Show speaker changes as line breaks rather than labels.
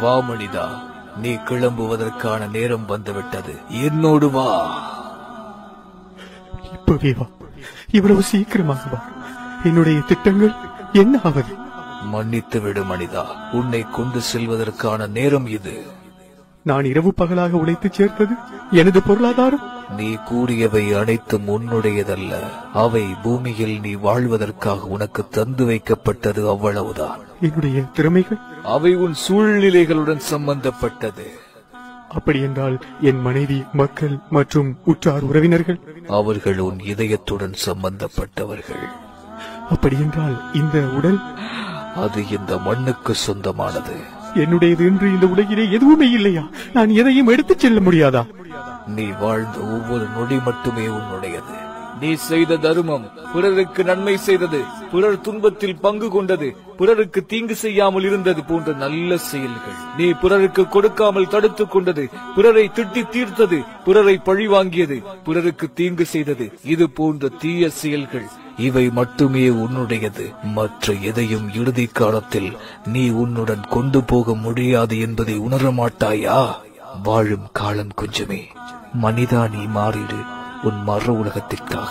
வா மனிதா, நீ கிளம்புவதற்கான நேரம் வந்துவிட்டது. என்னோடு வா.
இப்பவே வா, இவ்வளவு சீக்கிரமாக வா. என்னுடைய திட்டங்கள் என்ன ஆவது?
மன்னித்து விடு மனிதா, உன்னை கொண்டு செல்வதற்கான நேரம் இது.
நான் இரவு பகலாக உழைத்து சேர்த்தது எனது பொருளாதாரம்.
நீ கூறியவை அனைத்தும் உன்னுடையதல்ல. அவை பூமியில் நீ வாழ்வதற்காக உனக்கு தந்து வைக்கப்பட்டது, அவ்வளவுதான்.
என்னுடைய திறமைகள்?
அவை உன் சூழ்நிலைகளுடன் சம்பந்தப்பட்டது.
அப்படி என்றால் என் மனைவி, மக்கள் மற்றும் உற்றார் உறவினர்கள்?
அவர்கள் உன் இதயத்துடன் சம்பந்தப்பட்டவர்கள்.
அப்படி என்றால் இந்த உடல்?
அது இந்த மண்ணுக்கு சொந்தமானது.
என்னுடையது என்று இந்த உலகிலே எதுவுமே இல்லையா? நான் எதையும் எடுத்துச் செல்ல முடியாதா?
நீ வாழ்ந்த ஒவ்வொரு நொடி மட்டுமே உன்னுடையது. நீ செய்த தர்மம், பிறருக்கு நன்மை செய்தது, பிறர் துன்பத்தில் பங்கு கொண்டது, பிறருக்கு தீங்கு செய்யாமல் இருந்தது போன்ற நல்ல செயல்கள், நீ பிறருக்கு கொடுக்காமல் தடுத்துக் கொண்டது, பிறரை திட்டி தீர்த்தது, பிறரை பழி வாங்கியது, பிறருக்கு தீங்கு செய்தது, இது போன்ற தீய செயல்கள், இவை மட்டுமே உன்னுடையது. மற்ற எதையும் இறுதி காலத்தில் நீ உன்னுடன் கொண்டு போக முடியாது என்பதை உணர மாட்டாயா? வாழும் காலம் கொஞ்சமே. மனிதா, நீ மாறிடு உன் மறு உலகத்திற்காக.